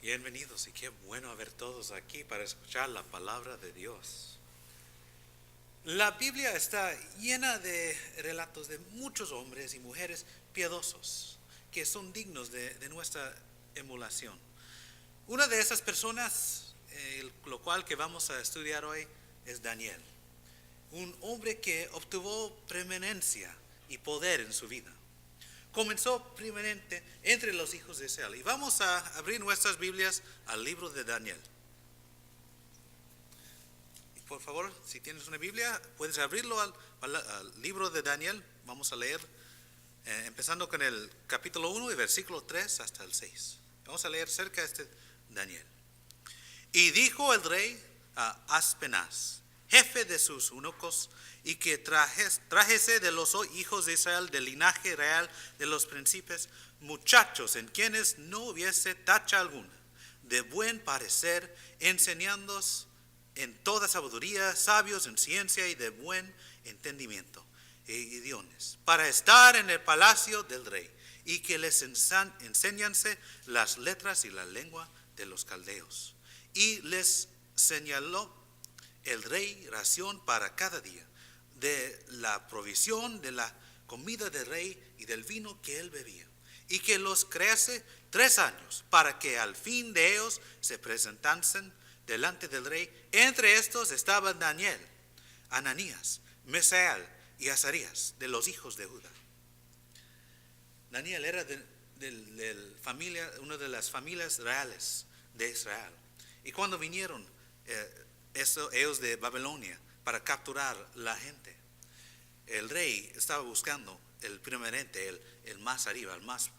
Bienvenidos y qué bueno haber todos aquí para escuchar la palabra de Dios. La Biblia está llena de relatos de muchos hombres y mujeres piadosos que son dignos de nuestra emulación. Una de esas personas, lo cual que vamos a estudiar hoy, es Daniel, un hombre que obtuvo preeminencia y poder en su vida. Comenzó primeramente entre los hijos de Israel. Y vamos a abrir nuestras Biblias al libro de Daniel. Y por favor, si tienes una Biblia, puedes abrirlo al libro de Daniel. Vamos a leer, empezando con el capítulo 1 y versículo 3 hasta el 6. Vamos a leer cerca de este Daniel. Y dijo el rey a Aspenaz, jefe de sus eunucos, y que trajese de los hijos de Israel del linaje real de los príncipes, muchachos en quienes no hubiese tacha alguna, de buen parecer, enseñándoos en toda sabiduría, sabios en ciencia y de buen entendimiento, e idiones, para estar en el palacio del rey, y que les enseñanse las letras y la lengua de los caldeos. Y les señaló el rey ración para cada día, de la provisión de la comida del rey y del vino que él bebía, y que los crease 3 años, para que al fin de ellos se presentasen delante del rey. Entre estos estaban Daniel, Ananías, Misael y Azarías, de los hijos de Judá. Daniel era una de las familias reales de Israel. Y cuando vinieron ellos de Babilonia para capturar la gente, el rey estaba buscando el preeminente, el más arriba, el más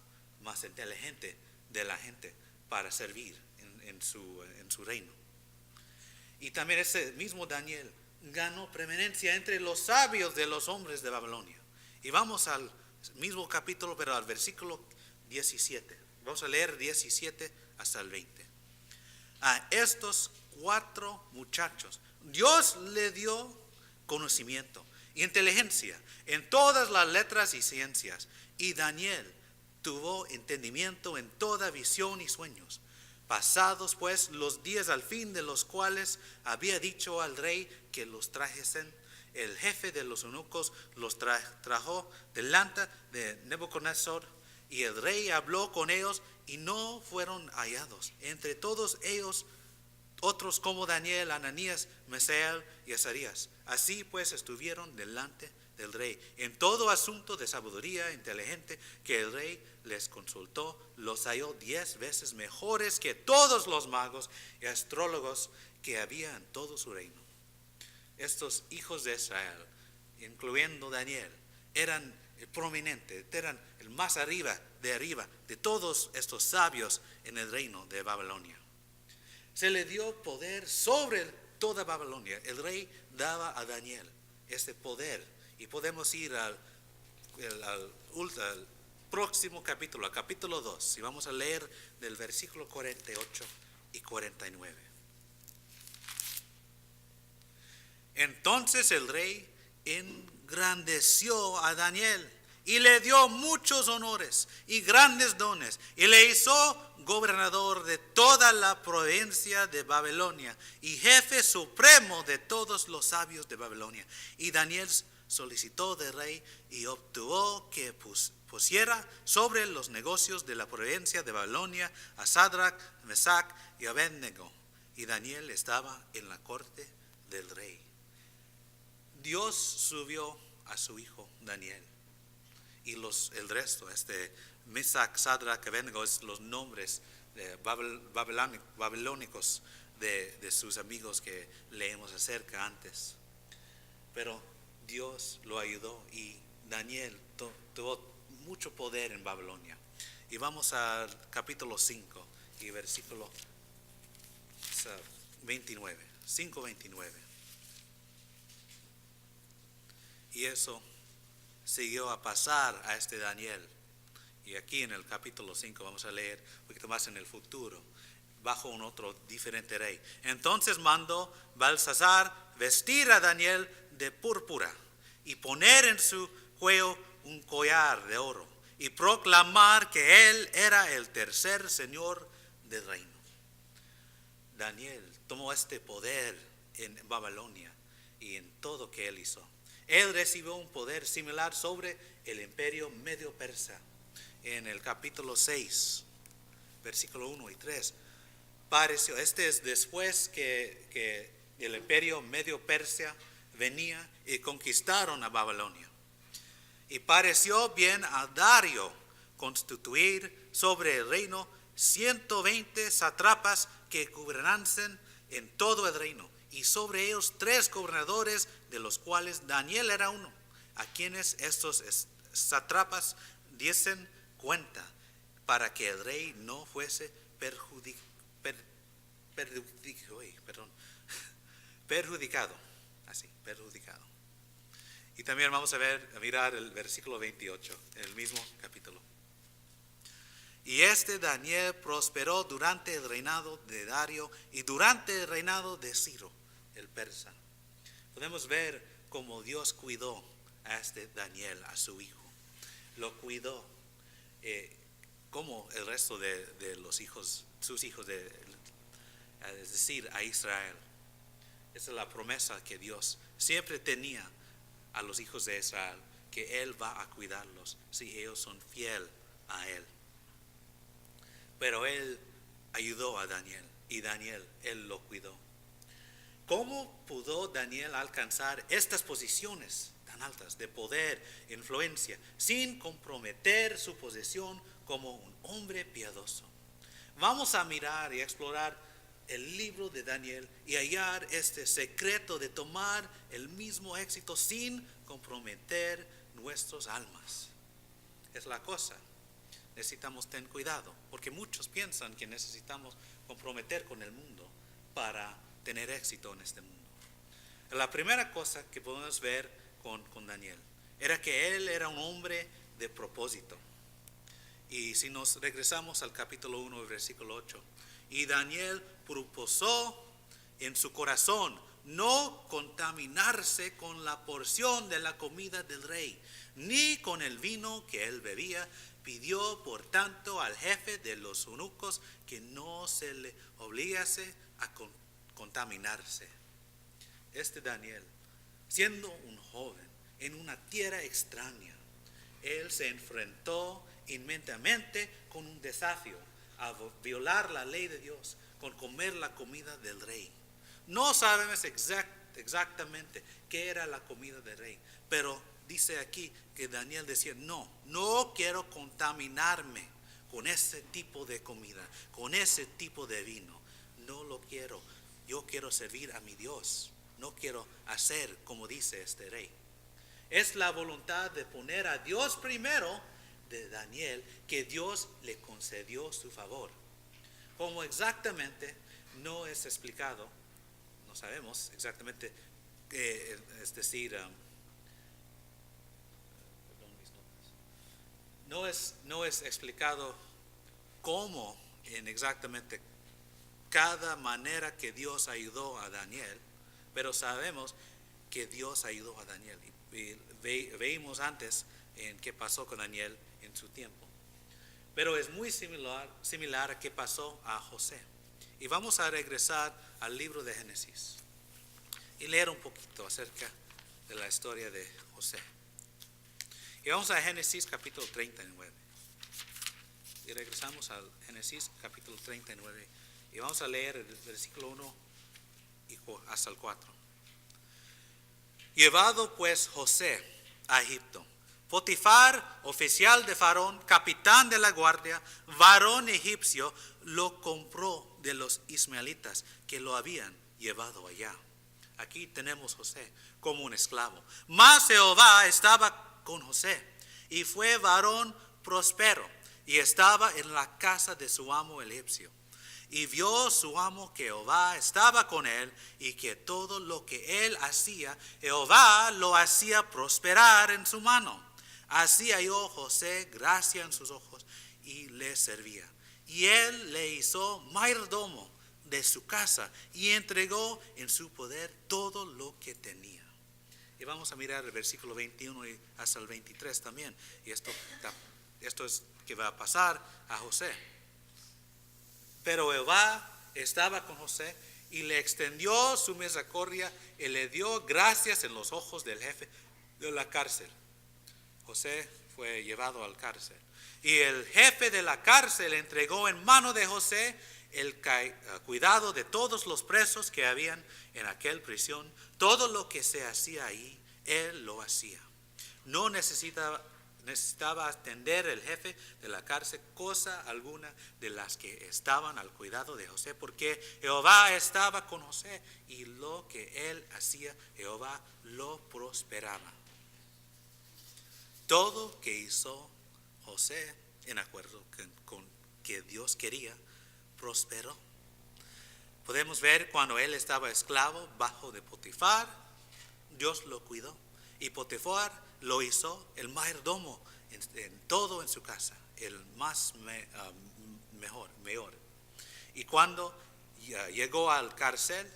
inteligente de la gente para servir en su reino. Y también ese mismo Daniel ganó preeminencia entre los sabios de los hombres de Babilonia. Y vamos al mismo capítulo, pero al versículo 17. Vamos a leer 17 hasta el 20. A estos 4 muchachos Dios le dio conocimiento y inteligencia en todas las letras y ciencias, y Daniel tuvo entendimiento en toda visión y sueños. Pasados pues los días al fin de los cuales había dicho al rey que los trajesen, el jefe de los eunucos los trajo delante de Nebuchadnezzar, y el rey habló con ellos y no fueron hallados entre todos ellos otros como Daniel, Ananías, Misael y Azarías. Así pues estuvieron delante del rey en todo asunto de sabiduría inteligente que el rey les consultó. Los halló 10 veces mejores que todos los magos y astrólogos que había en todo su reino. Estos hijos de Israel, incluyendo Daniel, eran prominentes, eran el más arriba de todos estos sabios en el reino de Babilonia. Se le dio poder sobre toda Babilonia. El rey daba a Daniel este poder. Y podemos ir al próximo capítulo, al capítulo 2. Y vamos a leer del versículo 48 y 49. Entonces el rey engrandeció a Daniel y le dio muchos honores y grandes dones, y le hizo gobernador de toda la provincia de Babilonia y jefe supremo de todos los sabios de Babilonia. Y Daniel solicitó del rey y obtuvo que pusiera sobre los negocios de la provincia de Babilonia a Sadrach, Mesach y Abednego. Y Daniel estaba en la corte del rey. Dios subió a su hijo Daniel. Y el resto, Mesach, Sadrach, Abednego, es los nombres babilónicos de sus amigos que leemos acerca antes. Pero Dios lo ayudó y Daniel tuvo mucho poder en Babilonia. Y vamos al capítulo 5 y versículo 29, 5:29. Y eso siguió a pasar a Daniel. Y aquí en el capítulo 5 vamos a leer un poquito más en el futuro, bajo un otro diferente rey. Entonces mandó Belsasar vestir a Daniel de púrpura y poner en su cuello un collar de oro y proclamar que él era el tercer señor del reino. Daniel tomó este poder en Babilonia y en todo que él hizo. Él recibió un poder similar sobre el imperio medio persa. En el capítulo 6, versículo 1 y 3, pareció, este es después que el imperio medio persa venía y conquistaron a Babilonia. Y pareció bien a Dario constituir sobre el reino 120 sátrapas que gobernasen en todo el reino, y sobre ellos 3 gobernadores, de los cuales Daniel era uno, a quienes estos sátrapas diesen cuenta, para que el rey no fuese perjudicado. Y también vamos a mirar el versículo 28, en el mismo capítulo. Y Daniel prosperó durante el reinado de Dario y durante el reinado de Ciro, el persa. Podemos ver cómo Dios cuidó a Daniel, a su hijo. Lo cuidó como el resto de los hijos, sus hijos, es decir, a Israel. Esa es la promesa que Dios siempre tenía a los hijos de Israel, que Él va a cuidarlos si ellos son fieles a Él. Pero Él ayudó a Daniel y Daniel, Él lo cuidó. ¿Cómo pudo Daniel alcanzar estas posiciones tan altas de poder, influencia, sin comprometer su posición como un hombre piadoso? Vamos a mirar y explorar el libro de Daniel y hallar este secreto de tomar el mismo éxito sin comprometer nuestras almas. Es la cosa. Necesitamos tener cuidado, porque muchos piensan que necesitamos comprometer con el mundo para tener éxito en este mundo. La primera cosa que podemos ver con Daniel era que él era un hombre de propósito. Y si nos regresamos al capítulo 1, versículo 8, y Daniel propuso en su corazón no contaminarse con la porción de la comida del rey, ni con el vino que él bebía. Pidió por tanto al jefe de los eunucos que no se le obligase a contaminarse. Daniel, siendo un joven en una tierra extraña, él se enfrentó inmediatamente con un desafío a violar la ley de Dios, con comer la comida del rey. No sabemos exactamente qué era la comida del rey, pero dice aquí que Daniel decía, no quiero contaminarme con ese tipo de comida, con ese tipo de vino. No lo quiero. Yo quiero servir a mi Dios. No quiero hacer como dice este rey. Es la voluntad de poner a Dios primero de Daniel que Dios le concedió su favor. Como exactamente no es explicado, no sabemos exactamente, es decir, no es explicado cómo en exactamente cada manera que Dios ayudó a Daniel, pero sabemos que Dios ayudó a Daniel. Y veímos antes en qué pasó con Daniel en su tiempo. Pero es muy similar a qué pasó a José. Y vamos a regresar al libro de Génesis y leer un poquito acerca de la historia de José. Y vamos a Génesis capítulo 39. Y regresamos al Génesis capítulo 39. Y vamos a leer el versículo 1 hasta el 4. Llevado pues José a Egipto, Potifar, oficial de Faraón, capitán de la guardia, varón egipcio, lo compró de los ismaelitas que lo habían llevado allá. Aquí tenemos José como un esclavo. Mas Jehová estaba con José y fue varón próspero y estaba en la casa de su amo el egipcio. Y vio su amo que Jehová estaba con él y que todo lo que él hacía, Jehová lo hacía prosperar en su mano. Así halló José gracia en sus ojos y le servía. Y él le hizo mayordomo de su casa y entregó en su poder todo lo que tenía. Y vamos a mirar el versículo 21 y hasta el 23 también. Y esto es que va a pasar a José. Pero Jehová estaba con José y le extendió su misericordia y le dio gracias en los ojos del jefe de la cárcel. José fue llevado al cárcel y el jefe de la cárcel entregó en mano de José el cuidado de todos los presos que habían en aquel prisión. Todo lo que se hacía ahí, él lo hacía. No necesitaba atender el jefe de la cárcel cosa alguna de las que estaban al cuidado de José, porque Jehová estaba con José y lo que él hacía, Jehová lo prosperaba. Todo que hizo José en acuerdo con que Dios quería, prosperó. Podemos ver cuando él estaba esclavo bajo de Potifar, Dios lo cuidó. Y Potifar lo hizo el mayordomo en todo en su casa, el más mejor. Y cuando llegó al cárcel,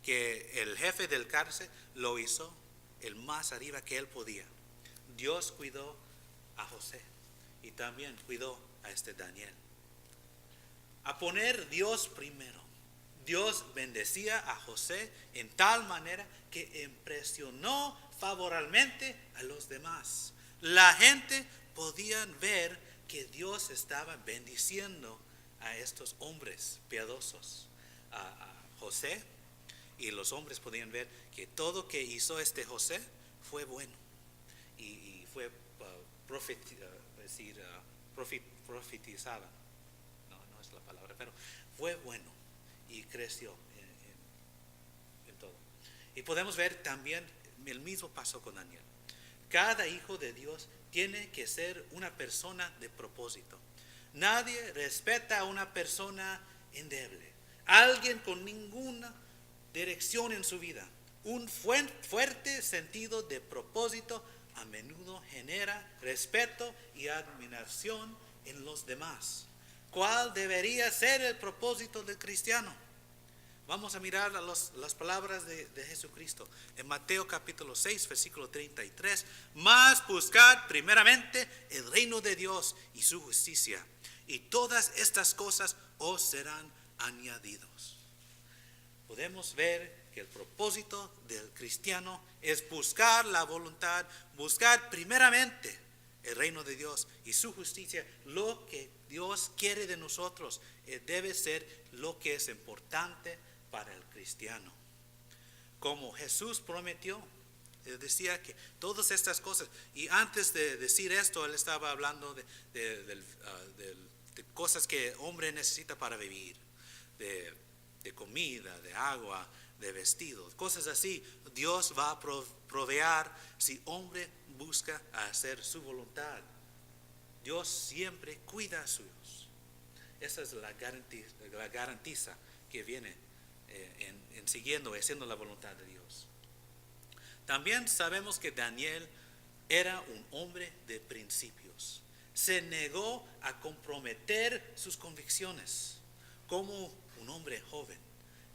que el jefe del cárcel lo hizo el más arriba que él podía. Dios cuidó a José y también cuidó a Daniel. A poner Dios primero. Dios bendecía a José en tal manera que impresionó favorablemente a los demás. La gente podía ver que Dios estaba bendiciendo a estos hombres piadosos, a José, y los hombres podían ver que todo que hizo José fue bueno y fue profetizada. No es la palabra, pero fue bueno y creció en todo. Y podemos ver también el mismo pasó con Daniel. Cada hijo de Dios tiene que ser una persona de propósito. Nadie respeta a una persona endeble, alguien con ninguna dirección en su vida. Un fuerte sentido de propósito a menudo genera respeto y admiración en los demás. ¿Cuál debería ser el propósito del cristiano? Vamos a mirar las palabras de Jesucristo en Mateo capítulo 6, versículo 33. Mas buscad primeramente el reino de Dios y su justicia, y todas estas cosas os serán añadidos. Podemos ver que el propósito del cristiano es buscar la voluntad, buscar primeramente el reino de Dios y su justicia. Lo que Dios quiere de nosotros debe ser lo que es importante para el cristiano. Como Jesús prometió, él decía que todas estas cosas, y antes de decir esto, él estaba hablando de cosas que el hombre necesita para vivir, de comida, de agua, de vestido, cosas así. Dios va a proveer si hombre busca hacer su voluntad. Dios siempre cuida a suyos. Esa es la garantiza que viene en siguiendo y haciendo la voluntad de Dios. También sabemos que Daniel era un hombre de principios. Se negó a comprometer sus convicciones como un hombre joven,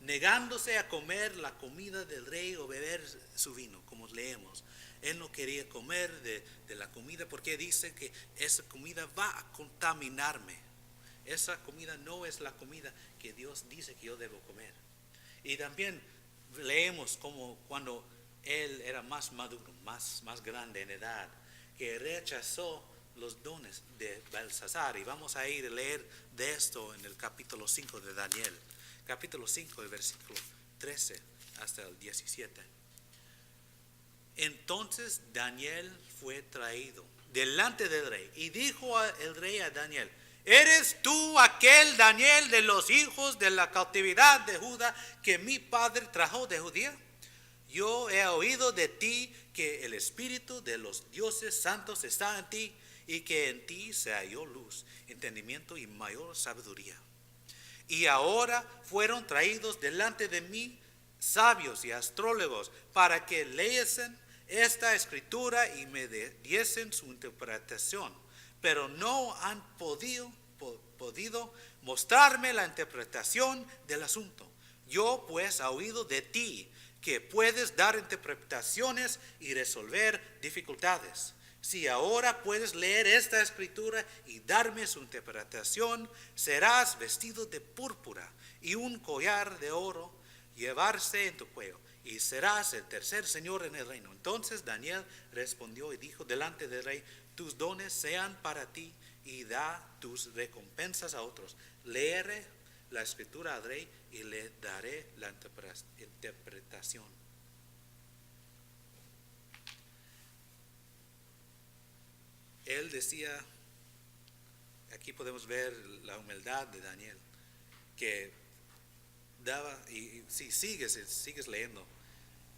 negándose a comer la comida del rey o beber su vino, como leemos. Él no quería comer de la comida porque dice que esa comida va a contaminarme. Esa comida no es la comida que Dios dice que yo debo comer. Y también leemos como cuando él era más maduro, más grande en edad, que rechazó los dones de Belsasar. Y vamos a ir a leer de esto en el capítulo 5 de Daniel. Capítulo 5, el versículo 13 hasta el 17. Entonces Daniel fue traído delante del rey y dijo el rey a Daniel: ¿eres tú aquel Daniel de los hijos de la cautividad de Judá que mi padre trajo de Judea? Yo he oído de ti que el espíritu de los dioses santos está en ti y que en ti se halló luz, entendimiento y mayor sabiduría. Y ahora fueron traídos delante de mí sabios y astrólogos para que leyesen esta escritura y me diesen su interpretación, pero no han podido mostrarme la interpretación del asunto. Yo pues he oído de ti que puedes dar interpretaciones y resolver dificultades. Si ahora puedes leer esta escritura y darme su interpretación, serás vestido de púrpura y un collar de oro llevarse en tu cuello, y serás el tercer señor en el reino. Entonces Daniel respondió y dijo delante del rey: tus dones sean para ti y da tus recompensas a otros. Leeré la escritura al rey y le daré la interpretación. Él decía, aquí podemos ver la humildad de Daniel, que daba, y si sigues leyendo,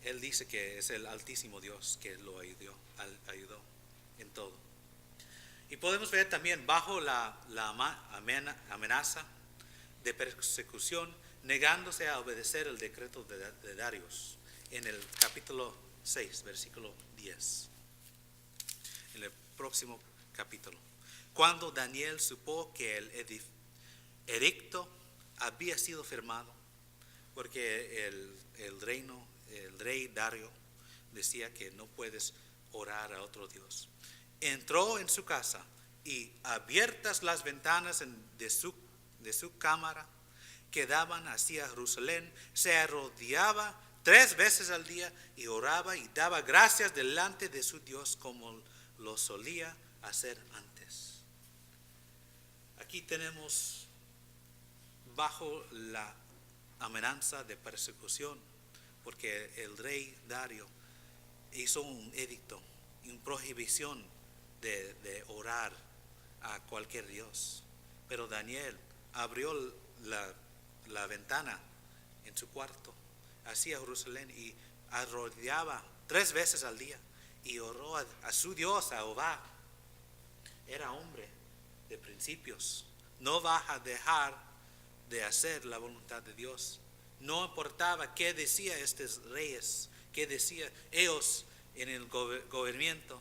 él dice que es el Altísimo Dios que lo ayudó en todo. Y podemos ver también bajo la amenaza de persecución, negándose a obedecer el decreto de Darius, en el capítulo 6, versículo 10. En el próximo capítulo, cuando Daniel supo que el edicto había sido firmado, porque el rey Dario decía que no puedes orar a otro Dios, entró en su casa y abiertas las ventanas de su cámara que daban hacia Jerusalén, se arrodillaba 3 veces al día y oraba y daba gracias delante de su Dios como lo solía hacer antes. Aquí tenemos bajo la amenaza de persecución, porque el rey Dario hizo un edicto, una prohibición de orar a cualquier Dios. Pero Daniel abrió la ventana en su cuarto hacia Jerusalén y arrodillaba 3 veces al día y oró a su Dios, a Jehová. Era hombre de principios. No va a dejar de hacer la voluntad de Dios. No importaba qué decía estos reyes, qué decía ellos en el gobierno.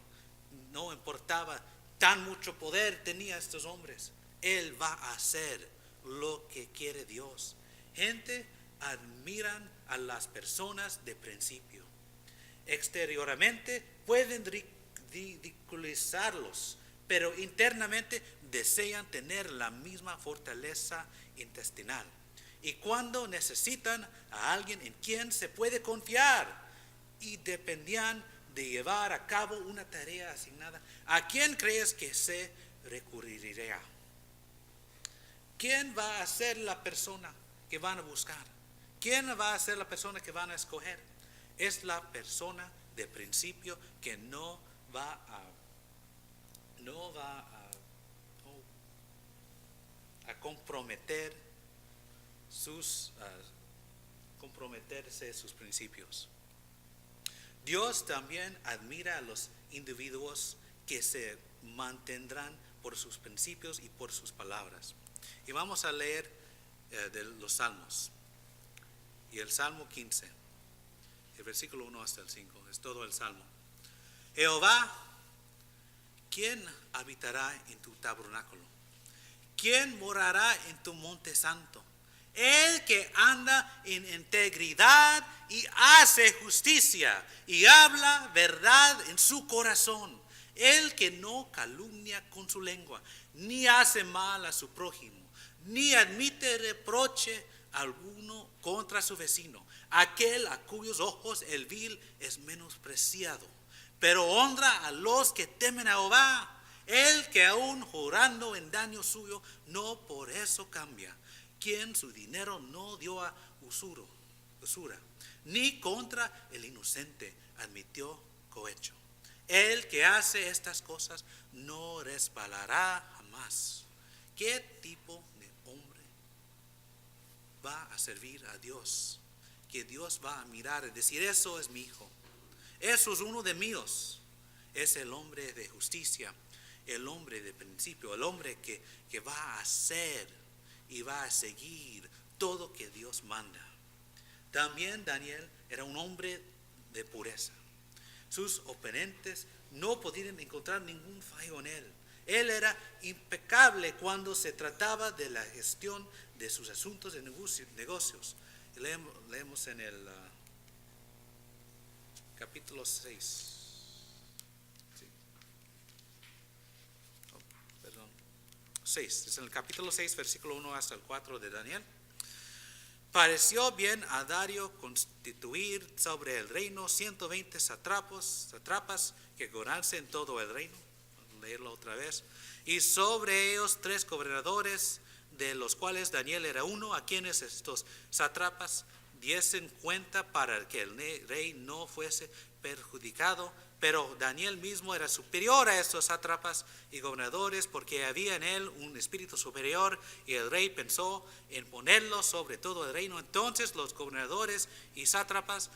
No importaba tan mucho poder tenía estos hombres. Él va a hacer lo que quiere Dios. Gente admiran a las personas de principio. Exteriormente pueden ridiculizarlos, pero internamente desean tener la misma fortaleza intestinal. Y cuando necesitan a alguien en quien se puede confiar y dependían de llevar a cabo una tarea asignada, ¿a quién crees que se recurriría? ¿Quién va a ser la persona que van a buscar? ¿Quién va a ser la persona que van a escoger? Es la persona de principio que no va a comprometerse sus principios. Dios también admira a los individuos que se mantendrán por sus principios y por sus palabras. Y vamos a leer de los salmos. Y el Salmo 15, el versículo 1 hasta el 5, es todo el salmo. Jehová, ¿quién habitará en tu tabernáculo? ¿Quién morará en tu monte santo? El que anda en integridad y hace justicia y habla verdad en su corazón. El que no calumnia con su lengua, ni hace mal a su prójimo, ni admite reproche alguno contra su vecino. Aquel a cuyos ojos el vil es menospreciado, pero honra a los que temen a Jehová. El que aún jurando en daño suyo, no por eso cambia. Quien su dinero no dio a usura, ni contra el inocente admitió cohecho. El que hace estas cosas no resbalará jamás. ¿Qué tipo de hombre va a servir a Dios? Que Dios va a mirar y decir: eso es mi hijo, eso es uno de míos. Es el hombre de justicia, el hombre de principio, el hombre que va a hacer y va a seguir todo que Dios manda. También Daniel era un hombre de pureza. Sus oponentes no podían encontrar ningún fallo en él. Él era impecable cuando se trataba de la gestión de sus asuntos de negocios. Leemos en el capítulo 6. Sí. 6. Es en el capítulo 6, versículo 1 hasta el 4 de Daniel. Pareció bien a Darío constituir sobre el reino 120 satrapas que gobernasen en todo el reino. Vamos a leerlo otra vez. Y sobre ellos 3 gobernadores, de los cuales Daniel era uno, a quienes estos sátrapas diesen cuenta para que el rey no fuese perjudicado. Pero Daniel mismo era superior a estos sátrapas y gobernadores, porque había en él un espíritu superior, y el rey pensó en ponerlo sobre todo el reino. Entonces los gobernadores y sátrapas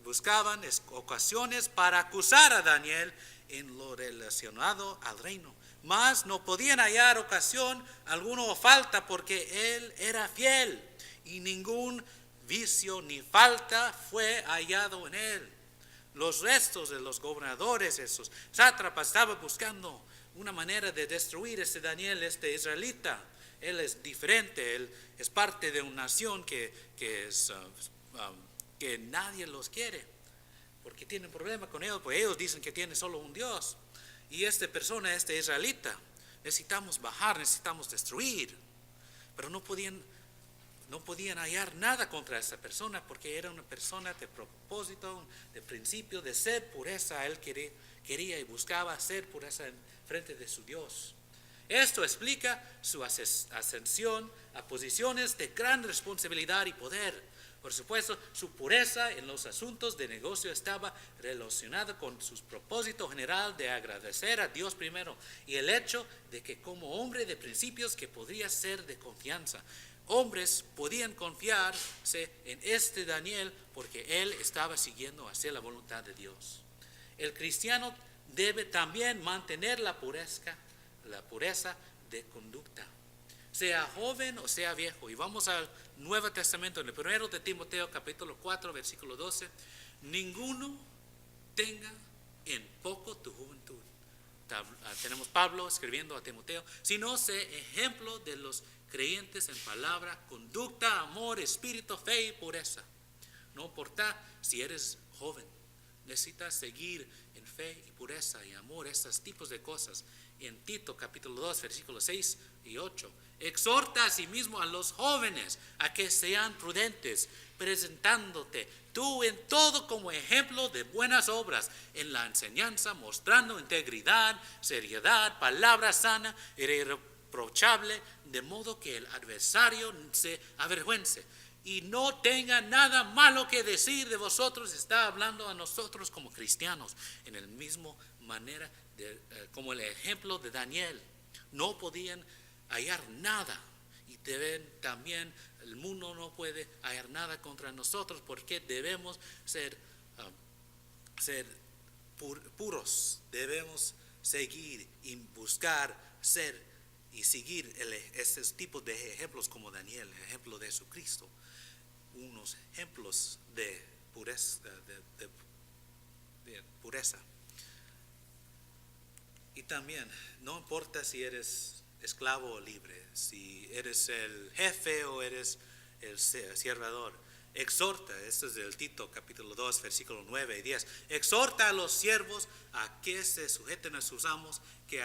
buscaban ocasiones para acusar a Daniel en lo relacionado al reino, mas no podían hallar ocasión alguna o falta, porque él era fiel y ningún vicio ni falta fue hallado en él. Los restos de los gobernadores, esos sátrapas, estaban buscando una manera de destruir a este Daniel, este israelita. Él es diferente, él es parte de una nación que nadie los quiere, porque tienen problema con ellos, pues ellos dicen que tienen solo un Dios. Y esta persona, este israelita, necesitamos bajar, necesitamos destruir, pero no podían hallar nada contra esa persona, porque era una persona de propósito, de principio, de ser pureza. Él quería y buscaba ser pureza en frente de su Dios. Esto explica su ascensión a posiciones de gran responsabilidad y poder. Por supuesto, su pureza en los asuntos de negocio estaba relacionada con su propósito general de agradecer a Dios primero, y el hecho de que como hombre de principios que podría ser de confianza, hombres podían confiarse en este Daniel porque él estaba siguiendo hacia la voluntad de Dios. El cristiano debe también mantener la pureza de conducta, sea joven o sea viejo. Y vamos al Nuevo Testamento, en el primero de Timoteo capítulo 4 versículo 12. Ninguno tenga en poco tu juventud. Tenemos Pablo escribiendo a Timoteo, sino sé ejemplo de los creyentes en palabra, conducta, amor, espíritu, fe y pureza. No importa si eres joven, necesitas seguir en fe y pureza y amor, estos tipos de cosas. En Tito capítulo 2 versículos 6 y 8, exhorta a sí mismo a los jóvenes a que sean prudentes, presentándote tú en todo como ejemplo de buenas obras, en la enseñanza, mostrando integridad, seriedad, palabra sana, irreprochable, de modo que el adversario se avergüence y no tenga nada malo que decir de vosotros. Está hablando a nosotros como cristianos en el mismo manera como el ejemplo de Daniel. No podían hallar nada, y también el mundo no puede hallar nada contra nosotros, porque debemos ser puros. Debemos seguir y buscar ser y seguir estos tipos de ejemplos como Daniel, el ejemplo de Jesucristo, unos ejemplos de pureza. Y también, no importa si eres esclavo o libre, si eres el jefe o eres el siervador, exhorta. Esto es del Tito capítulo 2 versículo 9 y 10. Exhorta a los siervos a que se sujeten a sus amos, que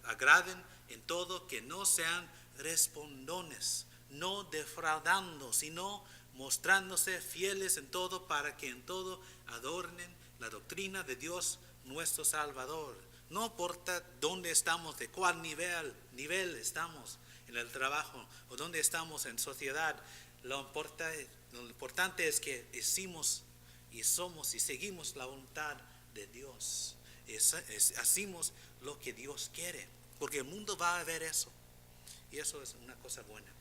agraden en todo, que no sean respondones, no defraudando, sino mostrándose fieles en todo, para que en todo adornen la doctrina de Dios nuestro Salvador. No importa dónde estamos, de cuál nivel estamos en el trabajo o dónde estamos en sociedad, lo importante es que hicimos y somos y seguimos la voluntad de Dios. Hacemos lo que Dios quiere, porque el mundo va a ver eso, y eso es una cosa buena.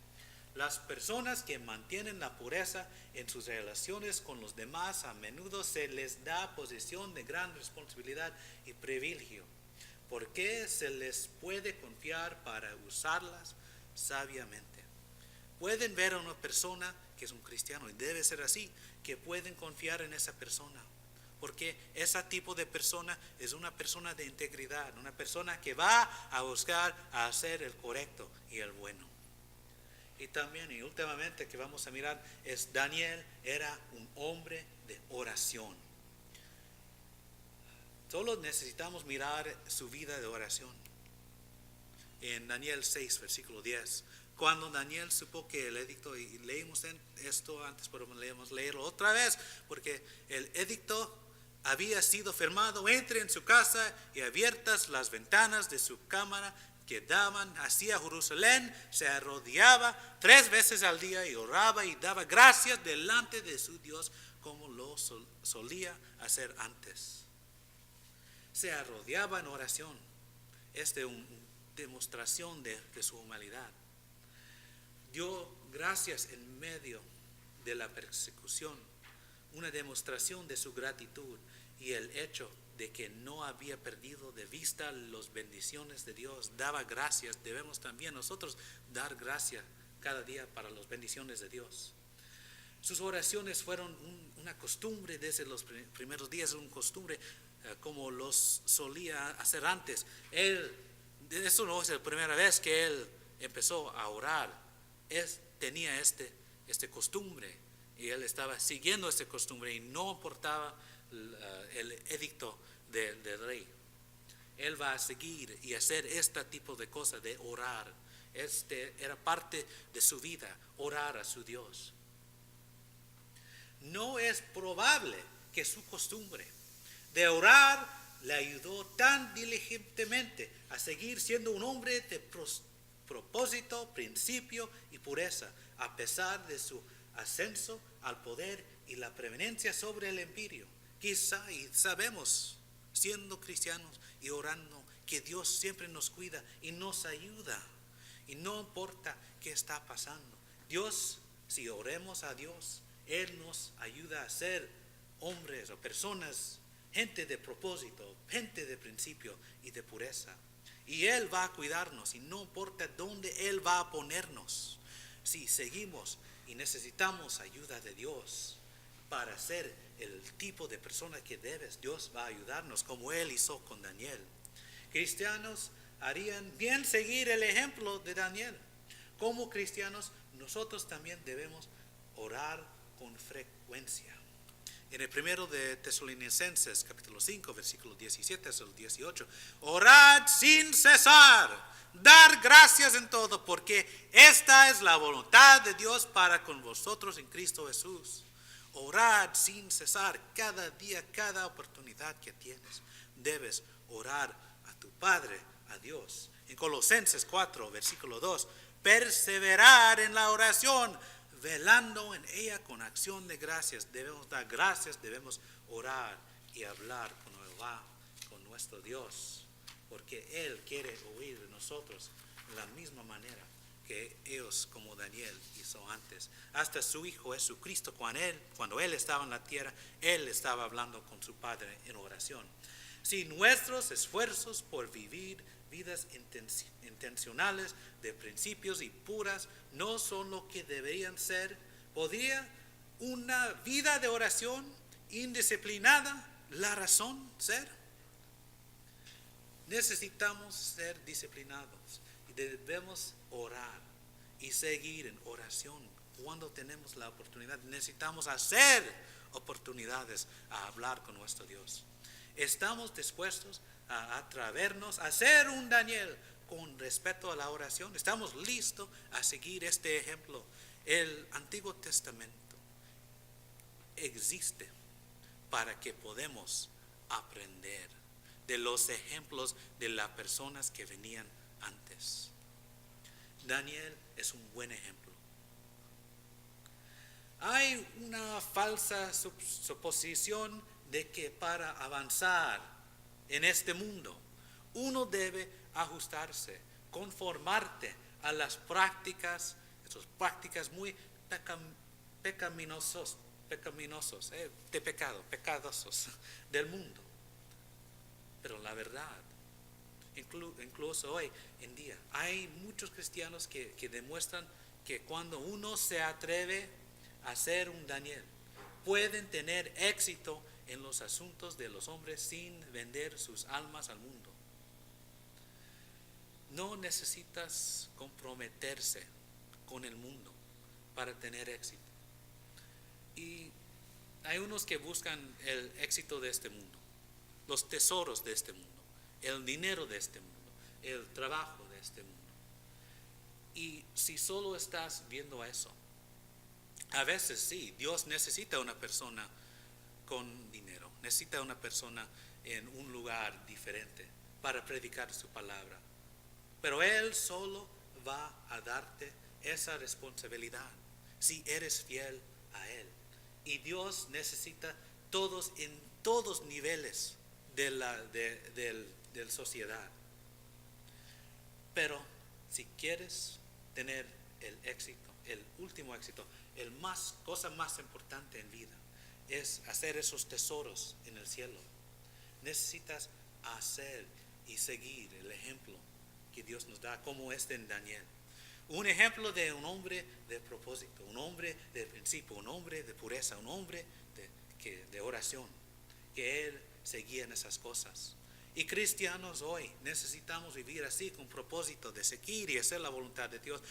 Las personas que mantienen la pureza en sus relaciones con los demás, a menudo se les da posición de gran responsabilidad y privilegio, porque se les puede confiar para usarlas sabiamente. Pueden ver a una persona que es un cristiano, y debe ser así, que pueden confiar en esa persona, porque ese tipo de persona es una persona de integridad, una persona que va a buscar a hacer el correcto y el bueno. Y también, y últimamente que vamos a mirar, es Daniel era un hombre de oración. Solo necesitamos mirar su vida de oración. en Daniel 6, versículo 10. Cuando Daniel supo que el edicto, y leímos esto antes, pero leemos leerlo otra vez, porque el edicto había sido firmado: entre en su casa y abiertas las ventanas de su cámara que daban hacia Jerusalén, se arrodillaba 3 veces al día y oraba y daba gracias delante de su Dios como lo solía hacer antes. Se arrodillaba en oración. Es una demostración de su humanidad. Dio gracias en medio de la persecución, una demostración de su gratitud y el hecho de que no había perdido de vista las bendiciones de Dios. Daba gracias. Debemos también nosotros dar gracias cada día para las bendiciones de Dios. Sus oraciones fueron una costumbre desde los primeros días, una costumbre como los solía hacer antes. Eso no es la primera vez que él empezó a orar. Tenía este costumbre y él estaba siguiendo esta costumbre y no importaba el edicto del rey. Él va a seguir y hacer este tipo de cosas, de orar. Era parte de su vida, orar a su Dios. No es probable que su costumbre de orar le ayudó tan diligentemente a seguir siendo un hombre de propósito, principio y pureza, a pesar de su ascenso al poder y la preeminencia sobre el imperio. Quizá, y sabemos, siendo cristianos y orando, que Dios siempre nos cuida y nos ayuda, y no importa qué está pasando. Dios, si oremos a Dios, Él nos ayuda a ser hombres o personas, gente de propósito, gente de principio y de pureza. Y Él va a cuidarnos y no importa dónde Él va a ponernos. Si seguimos y necesitamos ayuda de Dios para ser el tipo de persona que debes, Dios va a ayudarnos como Él hizo con Daniel. Cristianos harían bien seguir el ejemplo de Daniel. Como cristianos, nosotros también debemos orar con frecuencia. En el primero de Tesalonicenses, capítulo 5, versículo 17 al 18, orad sin cesar, dar gracias en todo, porque esta es la voluntad de Dios para con vosotros en Cristo Jesús. Orad sin cesar, cada día, cada oportunidad que tienes, debes orar a tu Padre, a Dios. En Colosenses 4, versículo 2, perseverar en la oración, velando en ella con acción de gracias. Debemos dar gracias, debemos orar y hablar con Jehová, con nuestro Dios, porque Él quiere oír de nosotros de la misma manera que ellos, como Daniel hizo antes. Hasta su Hijo Jesucristo, cuando él estaba en la tierra, Él estaba hablando con su Padre en oración. Si nuestros esfuerzos por vivir vidas intencionales de principios y puras no son lo que deberían ser, ¿podría una vida de oración indisciplinada la razón ser? Necesitamos ser disciplinados y debemos orar y seguir en oración cuando tenemos la oportunidad. Necesitamos hacer oportunidades a hablar con nuestro Dios. ¿Estamos dispuestos a atrevernos a ser un Daniel con respecto a la oración? ¿Estamos listos a seguir este ejemplo? El Antiguo Testamento existe para que podamos aprender de los ejemplos de las personas que venían antes. Daniel es un buen ejemplo. Hay una falsa suposición de que para avanzar en este mundo uno debe ajustarse, conformarte a las prácticas, esas prácticas muy pecaminosos de pecado, pecadosos del mundo. Pero la verdad, incluso hoy en día, hay muchos cristianos que demuestran que cuando uno se atreve a ser un Daniel, pueden tener éxito en los asuntos de los hombres sin vender sus almas al mundo. No necesitas comprometerse con el mundo para tener éxito. Y hay unos que buscan el éxito de este mundo, los tesoros de este mundo, el dinero de este mundo, el trabajo de este mundo. Y si solo estás viendo eso, a veces sí, Dios necesita una persona con dinero, necesita una persona en un lugar diferente para predicar su palabra. Pero Él solo va a darte esa responsabilidad si eres fiel a Él. Y Dios necesita todos en todos niveles de la sociedad. Pero si quieres tener el éxito, el último éxito, cosa más importante en vida es hacer esos tesoros en el cielo. Necesitas hacer y seguir el ejemplo que Dios nos da, como este en Daniel. Un ejemplo de un hombre de propósito, un hombre de principio, un hombre de pureza, un hombre de oración, que él seguía en esas cosas. Y cristianos hoy necesitamos vivir así, con propósito de seguir y hacer la voluntad de Dios.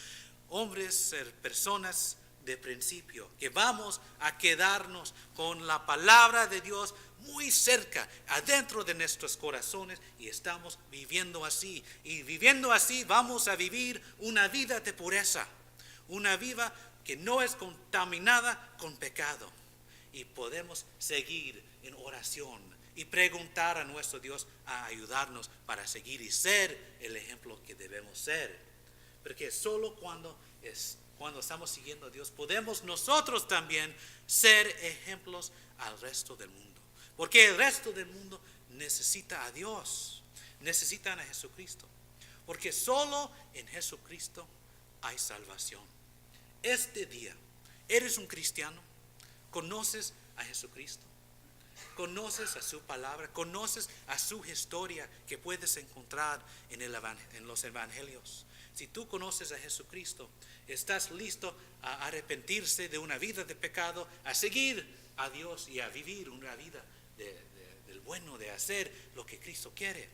Hombres, personas de principio, que vamos a quedarnos con la palabra de Dios muy cerca, adentro de nuestros corazones, y estamos viviendo así. Y viviendo así vamos a vivir una vida de pureza, una vida que no es contaminada con pecado. Y podemos seguir en oración y preguntar a nuestro Dios a ayudarnos para seguir y ser el ejemplo que debemos ser. Porque solo cuando estamos siguiendo a Dios, podemos nosotros también ser ejemplos al resto del mundo. Porque el resto del mundo necesita a Dios, necesitan a Jesucristo. Porque solo en Jesucristo hay salvación. Este día, ¿eres un cristiano? ¿Conoces a Jesucristo? ¿Conoces a su palabra? ¿Conoces a su historia que puedes encontrar en los evangelios? Si tú conoces a Jesucristo, estás listo a arrepentirse de una vida de pecado, a seguir a Dios y a vivir una vida del bueno, de hacer lo que Cristo quiere.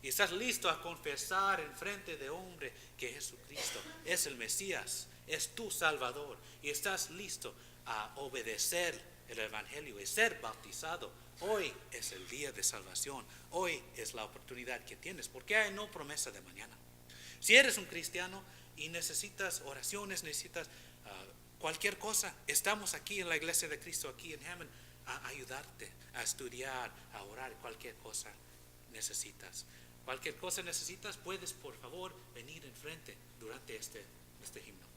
Y estás listo a confesar en frente de hombre que Jesucristo es el Mesías, es tu Salvador. Y estás listo a obedecer el Evangelio y ser bautizado. Hoy es el día de salvación. Hoy es la oportunidad que tienes, porque hay no promesa de mañana. Si eres un cristiano y necesitas oraciones, necesitas cualquier cosa, estamos aquí en la Iglesia de Cristo, aquí en Hammond, a ayudarte, a estudiar, a orar. Cualquier cosa necesitas. Cualquier cosa necesitas, puedes por favor venir enfrente durante este himno.